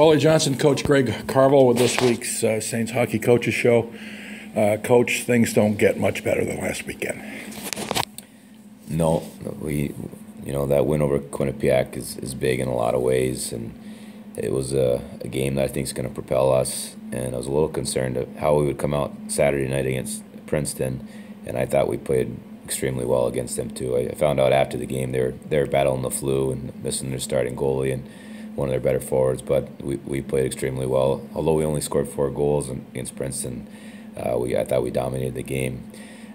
Paulie Johnson, Coach Greg Carvel with this week's Saints Hockey Coaches Show. Coach, things don't get much better than last weekend. No, that win over Quinnipiac is big in a lot of ways, and it was a game that I think is going to propel us. And I was a little concerned of how we would come out Saturday night against Princeton, and I thought we played extremely well against them too. I found out after the game they were battling the flu and missing their starting goalie and one of their better forwards, but we played extremely well. Although we only scored 4 goals against Princeton, I thought we dominated the game.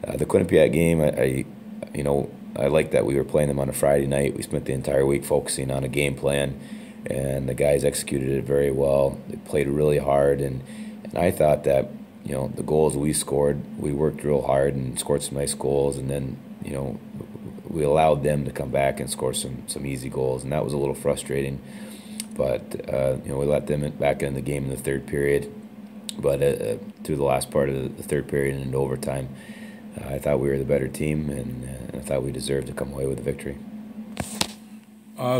The Quinnipiac game, I like that we were playing them on a Friday night. We spent the entire week focusing on a game plan, and the guys executed it very well. They played really hard, and I thought that the goals we scored, we worked real hard and scored some nice goals, and then we allowed them to come back and score some easy goals, and that was a little frustrating. But we let them back in the game in the third period. But through the last part of the third period and into overtime, I thought we were the better team, and I thought we deserved to come away with a victory.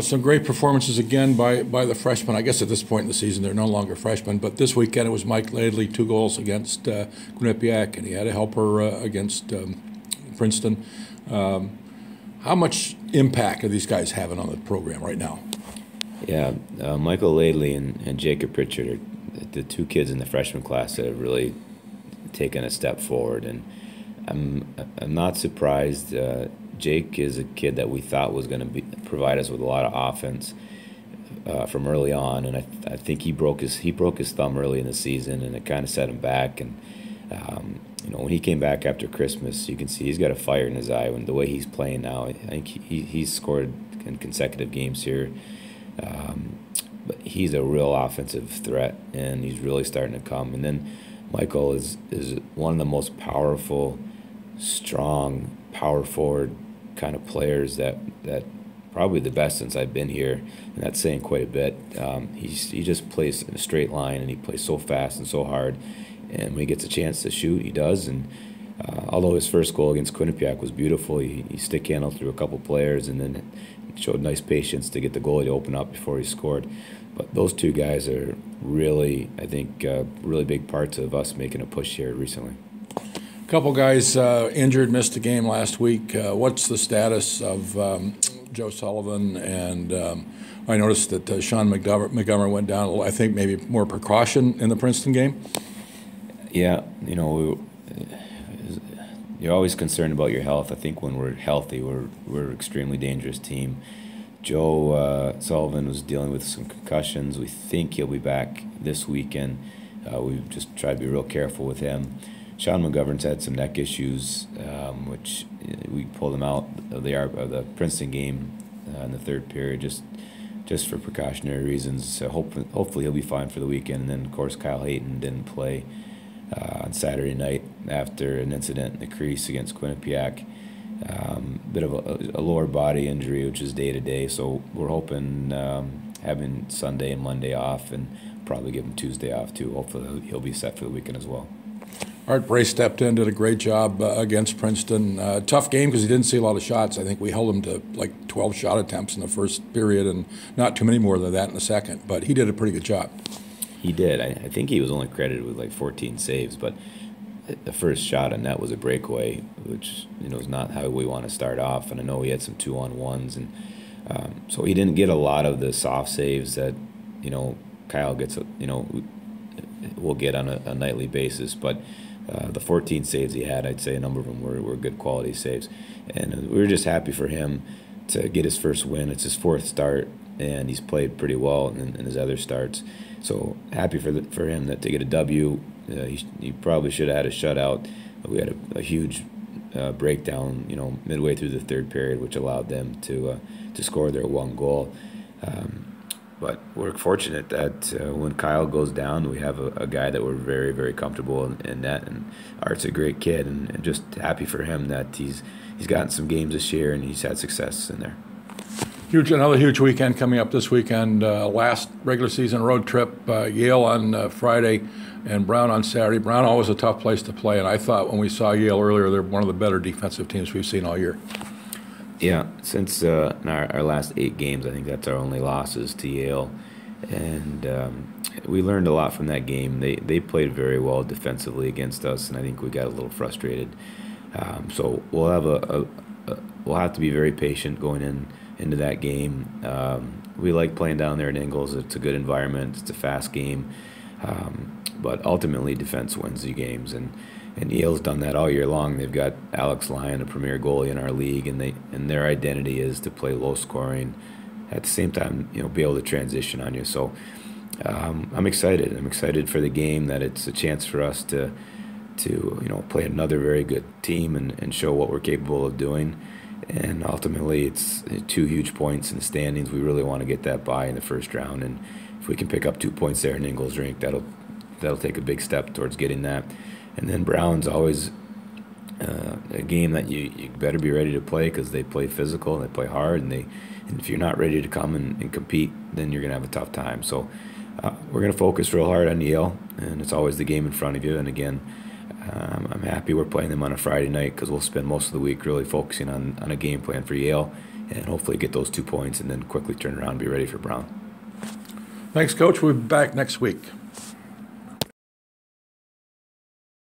Some great performances again by the freshmen. I guess at this point in the season they're no longer freshmen, but this weekend it was Mike Laidley, 2 goals against Quinnipiac, and he had a helper against Princeton. How much impact are these guys having on the program right now? Yeah, Michael Laidley and Jacob Pritchard are the 2 kids in the freshman class that have really taken a step forward, and I'm not surprised. Jake is a kid that we thought was going to provide us with a lot of offense from early on, and I think he broke his thumb early in the season, and it kind of set him back. And when he came back after Christmas, you can see he's got a fire in his eye. When the way he's playing now, I think he's scored in consecutive games here. But he's a real offensive threat, and he's really starting to come. And then Michael is one of the most powerful, strong, power forward kind of players that probably the best since I've been here, and that's saying quite a bit. He just plays in a straight line, and he plays so fast and so hard. And when he gets a chance to shoot, he does. And although his first goal against Quinnipiac was beautiful, he stick handled through a couple players, and then showed nice patience to get the goalie to open up before he scored. But those 2 guys are really, I think, really big parts of us making a push here recently. A couple guys injured, missed a game last week. What's the status of Joe Sullivan? And I noticed that Sean Montgomery went down, I think maybe more precaution in the Princeton game. Yeah, you're always concerned about your health. I think when we're healthy, we're an extremely dangerous team. Joe Sullivan was dealing with some concussions. We think he'll be back this weekend. We've just tried to be real careful with him. Sean McGovern's had some neck issues, which we pulled him out of the Princeton game in the third period just for precautionary reasons. So hopefully he'll be fine for the weekend. And then, of course, Kyle Hayton didn't play on Saturday night after an incident in the crease against Quinnipiac. Bit of a lower body injury, which is day-to-day. So we're hoping having Sunday and Monday off, and probably give him Tuesday off too. Hopefully he'll be set for the weekend as well. Art Bray stepped in, did a great job against Princeton. Tough game because he didn't see a lot of shots. I think we held him to like 12 shot attempts in the first period and not too many more than that in the second. But he did a pretty good job. He did. I think he was only credited with like 14 saves, but the first shot on net was a breakaway, which is not how we want to start off. And I know he had some 2-on-1s, and so he didn't get a lot of the soft saves that Kyle gets. We'll get on a nightly basis, but the 14 saves he had, I'd say a number of them were good quality saves, and we were just happy for him to get his first win. It's his 4th start, and he's played pretty well in his other starts. So happy for him to get a W. He probably should have had a shutout. We had a huge breakdown, midway through the third period, which allowed them to score their 1 goal. But we're fortunate that when Kyle goes down, we have a guy that we're very, very comfortable in net. And Art's a great kid, and just happy for him that he's gotten some games this year and he's had success in there. Another huge weekend coming up this weekend. Last regular season road trip, Yale on Friday and Brown on Saturday. Brown always a tough place to play, and I thought when we saw Yale earlier, they're one of the better defensive teams we've seen all year. Yeah, since in our last 8 games, I think that's our only losses to Yale. and we learned a lot from that game. They played very well defensively against us, and I think we got a little frustrated. So we'll have we'll have to be very patient going into that game. We like playing down there in Ingles. It's a good environment. It's a fast game, but ultimately defense wins the games, and Yale's done that all year long. They've got Alex Lyon, a premier goalie in our league, and their identity is to play low scoring. At the same time, be able to transition on you. So I'm excited. I'm excited for the game, that it's a chance for us to play another very good team and show what we're capable of doing. And ultimately, it's 2 huge points in the standings. We really want to get that bye in the first round, and if we can pick up 2 points there in Ingles Rink, that'll take a big step towards getting that. And then Brown's always a game that you better be ready to play, because they play physical and they play hard, and if you're not ready to come and compete, then you're going to have a tough time. So we're going to focus real hard on Yale, and it's always the game in front of you. And again, I'm happy we're playing them on a Friday night, because we'll spend most of the week really focusing on a game plan for Yale, and hopefully get those 2 points and then quickly turn around and be ready for Brown. Thanks, Coach. We'll be back next week.